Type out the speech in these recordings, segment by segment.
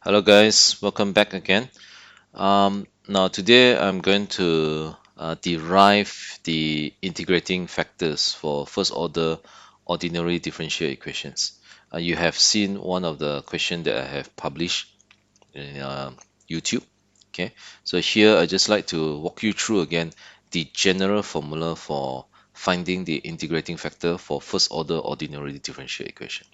Hello guys, welcome back again. Now today I'm going to derive the integrating factors for first order ordinary differential equations. You have seen one of the question that I have published in YouTube. Okay, so here I just like to walk you through again the general formula for finding the integrating factor for first order ordinary differential equation.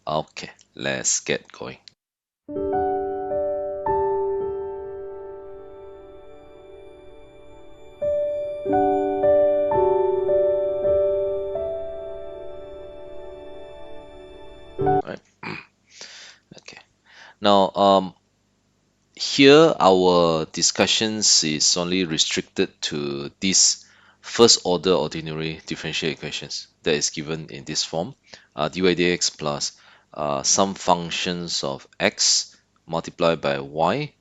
Okay, let's get going. Right. Okay. Now, here our discussions is only restricted to this first order ordinary differential equations that is given in this form, dy dx plus some functions of x multiplied by y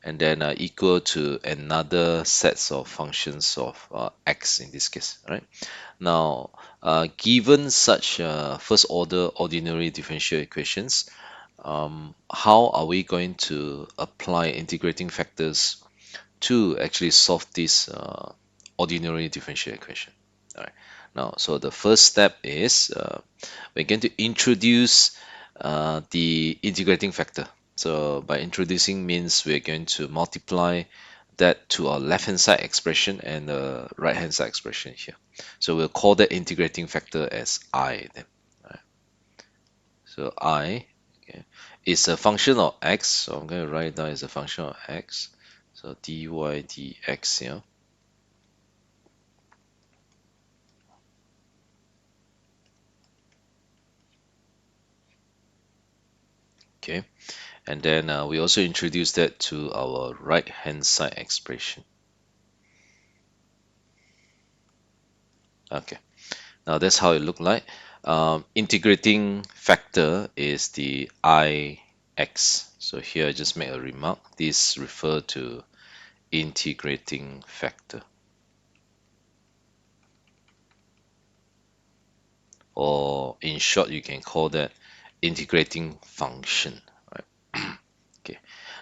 and then equal to another sets of functions of x in this case, right? Now, given such first order ordinary differential equations, how are we going to apply integrating factors to actually solve this ordinary differential equation? All right. Now, so the first step is we're going to introduce the integrating factor. So by introducing means we're going to multiply that to our left-hand side expression and the right-hand side expression here. So we'll call that integrating factor as I then. Right? So I, okay, is a function of x. So I'm going to write it down as a function of x. So dy dx here. Okay, and then we also introduce that to our right hand side expression. Okay, now that's how it look like. Integrating factor is the ix. So here I just make a remark. This refer to integrating factor, or in short, you can call that integrating function, right? Okay.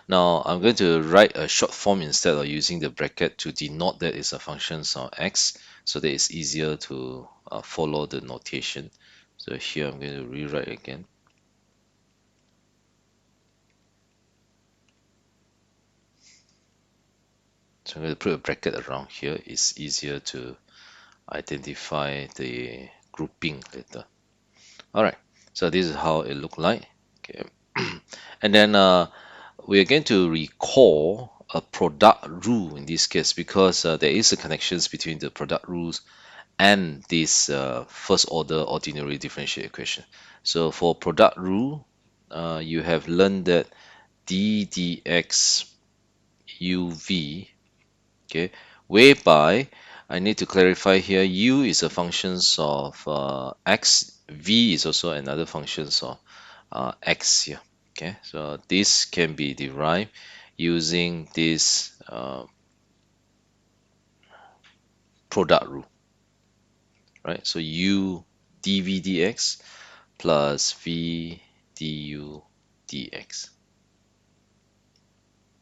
Now I'm going to write a short form instead of using the bracket to denote that it's a function of x, so that it's easier to follow the notation. So here I'm going to rewrite again. So I'm going to put a bracket around here. It's easier to identify the grouping later. All right. So this is how it look like. Okay. And then we are going to recall a product rule in this case because there is a connections between the product rules and this first order ordinary differential equation. So for product rule, you have learned that d dx uv, okay, whereby I need to clarify here, u is a function of x, v is also another function of x here. Okay, so this can be derived using this product rule, right? So u dv dx plus v du dx.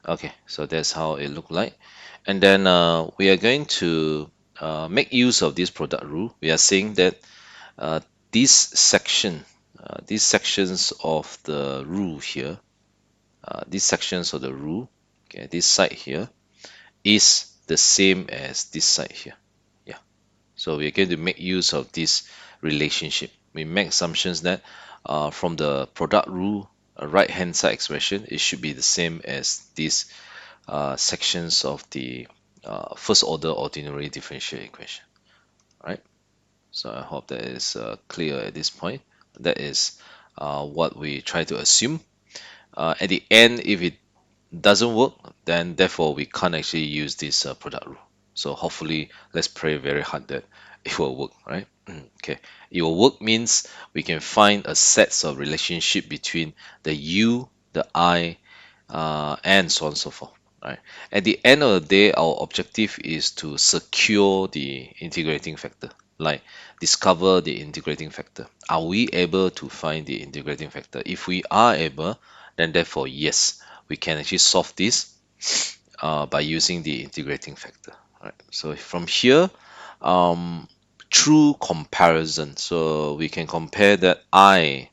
Okay, so that's how it look like. And then we are going to make use of this product rule. We are saying that uh, this section, these sections of the rule here, these sections of the rule, okay, this side here is the same as this side here. Yeah. So we're going to make use of this relationship. We make assumptions that from the product rule, right hand side expression, it should be the same as these sections of the first order ordinary differential equation. Right? So I hope that is clear at this point. That is what we try to assume. At the end, if it doesn't work, then therefore we can't actually use this product rule. So hopefully, let's pray very hard that it will work, right? Okay, it will work means we can find a sets of relationship between the u, the I, and so on and so forth. Right. At the end of the day, our objective is to secure the integrating factor, like discover the integrating factor. Are we able to find the integrating factor? If we are able, then therefore yes, we can actually solve this by using the integrating factor. Right. So from here, um, through comparison, so we can compare that I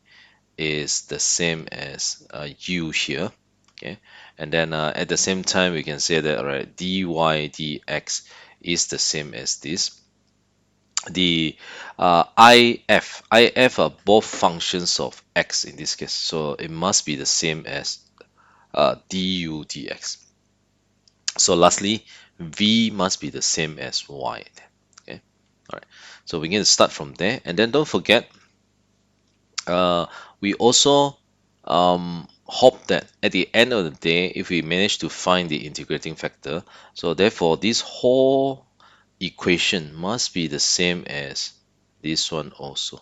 is the same as u here. Okay, and then at the same time we can say that, all right, dy dx is the same as this. The if are both functions of x in this case, so it must be the same as du dx. So lastly, v must be the same as y. Okay, all right. So we're going to start from there, and then don't forget, uh, we also hope that at the end of the day, if we manage to find the integrating factor, so therefore this whole equation must be the same as this one also.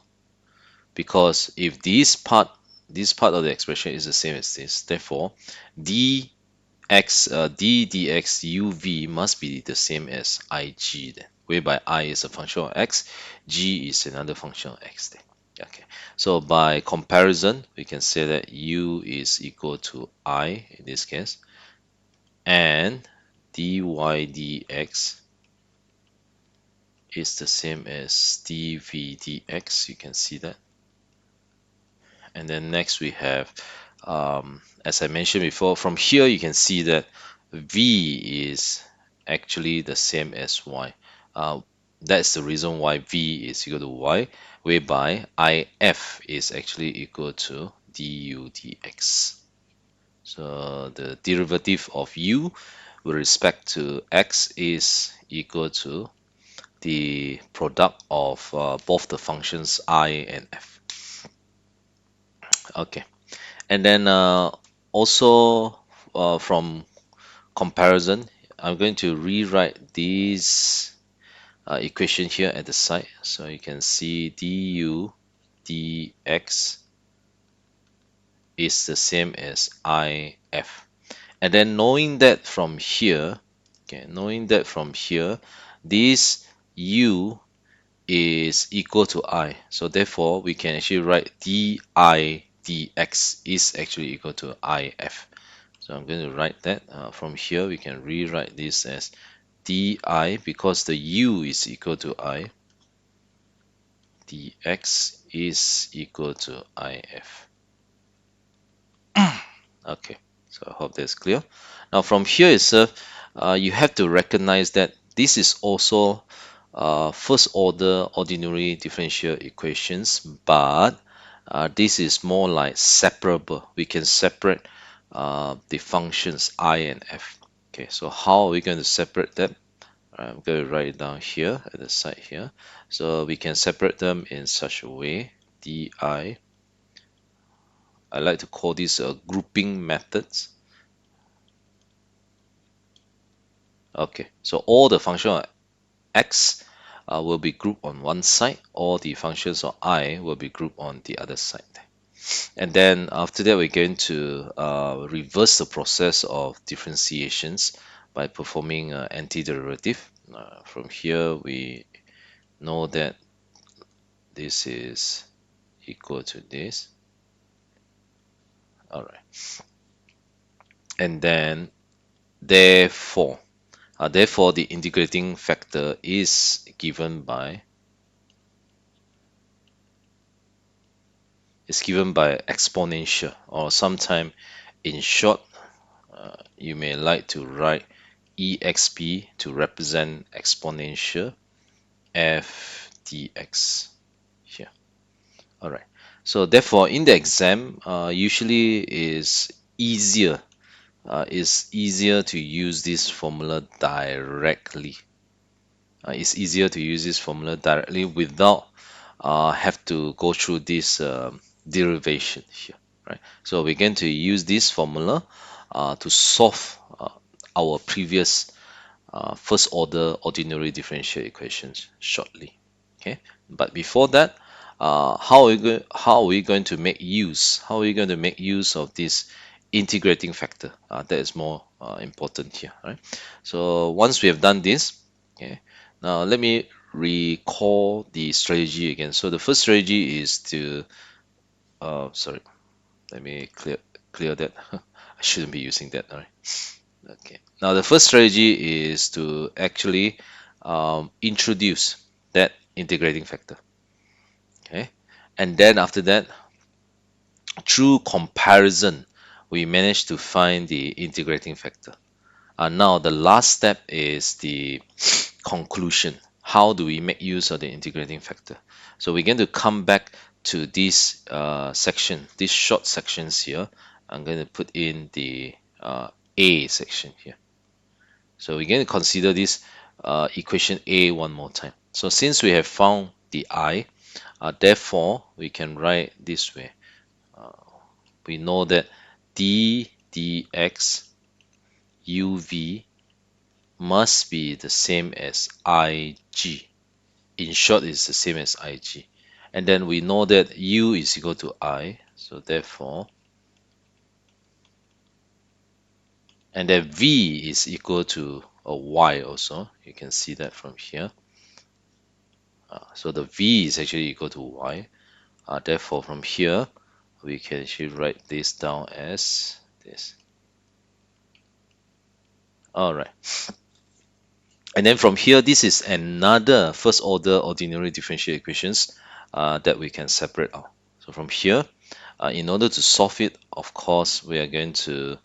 Because if this part of the expression is the same as this, therefore d d dx uv must be the same as ig then, whereby I is a function of x, g is another function of x then. Okay, so by comparison, we can say that u is equal to I in this case, and dy dx is the same as dv dx. You can see that. And then next we have, as I mentioned before, from here you can see that v is actually the same as y. Uh, that's the reason why v is equal to y, whereby if is actually equal to du dx. So the derivative of u with respect to x is equal to the product of both the functions I and f. Okay. And then also from comparison, I'm going to rewrite this equation here at the side. So you can see du dx is the same as if. And then knowing that from here, okay, knowing that from here, this u is equal to I. So therefore, we can actually write di dx is actually equal to if. So I'm going to write that. From here, we can rewrite this as di, because the u is equal to I, dx is equal to if. Okay, so I hope that's clear. Now from here itself, you have to recognize that this is also first order ordinary differential equations, but this is more like separable. We can separate the functions I and f. Okay, so how are we going to separate them? I'm going to write it down here at the side here. So we can separate them in such a way. Di, I like to call this grouping methods. Okay, so all the function of x will be grouped on one side, all the functions of I will be grouped on the other side. And then after that, we're going to reverse the process of differentiations by performing antiderivative. From here, we know that this is equal to this. All right. And then therefore, the integrating factor is given by exponential, or sometime in short, you may like to write exp to represent exponential f dx here. All right. So therefore, in the exam, usually is easier to use this formula directly. It's easier to use this formula directly without have to go through this derivation here, right? So we're going to use this formula to solve our previous first order ordinary differential equations shortly. Okay, but before that, how are we going to make use? How are we going to make use of this integrating factor? That is more important here, right? So once we have done this, okay, now let me recall the strategy again. So the first strategy is to sorry, let me clear that. I shouldn't be using that, all right? Okay. Now the first strategy is to actually introduce that integrating factor. Okay. And then after that, through comparison, we manage to find the integrating factor. Now the last step is the conclusion. How do we make use of the integrating factor? So we're going to come back to this section, these short sections here. I'm going to put in the A section here. So we're going to consider this equation A one more time. So since we have found the I, therefore we can write this way. We know that d dx uv must be the same as ig. In short, it's the same as ig. And then we know that u is equal to I, so therefore, and then v is equal to a y also. You can see that from here. So the v is actually equal to y. Therefore, from here, we can actually write this down as this. All right. And then from here, this is another first order ordinary differential equations that we can separate out. So from here, in order to solve it, of course, we are going to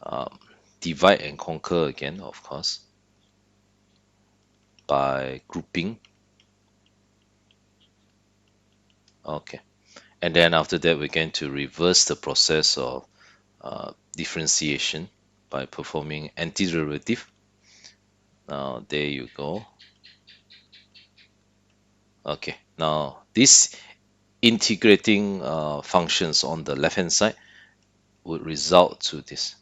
um, divide and conquer again, of course, by grouping. Okay. And then after that, we're going to reverse the process of differentiation by performing antiderivative. Now, there you go. Okay. Now, these integrating functions on the left-hand side would result to this.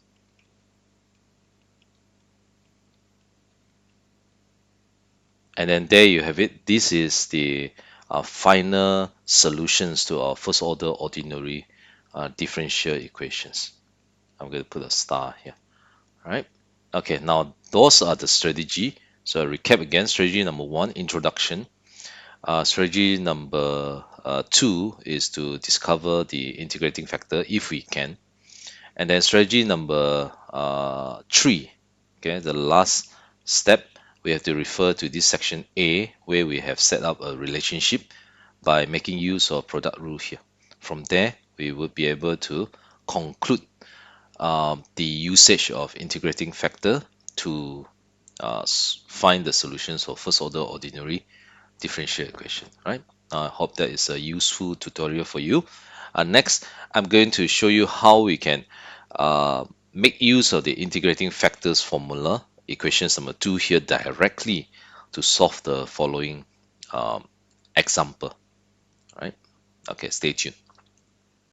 And then there you have it. This is the final solutions to our first order ordinary differential equations. I'm going to put a star here. All right. Okay, now those are the strategy. So I recap again. Strategy number one, introduction. Strategy number two is to discover the integrating factor if we can. And then strategy number three, okay, the last step, we have to refer to this section A where we have set up a relationship by making use of product rule here. From there, we would be able to conclude the usage of integrating factor to find the solutions for first order ordinary differential equation, right? I hope that is a useful tutorial for you. Next, I'm going to show you how we can make use of the integrating factors formula, equations number 2 here directly to solve the following example, right? Okay, stay tuned.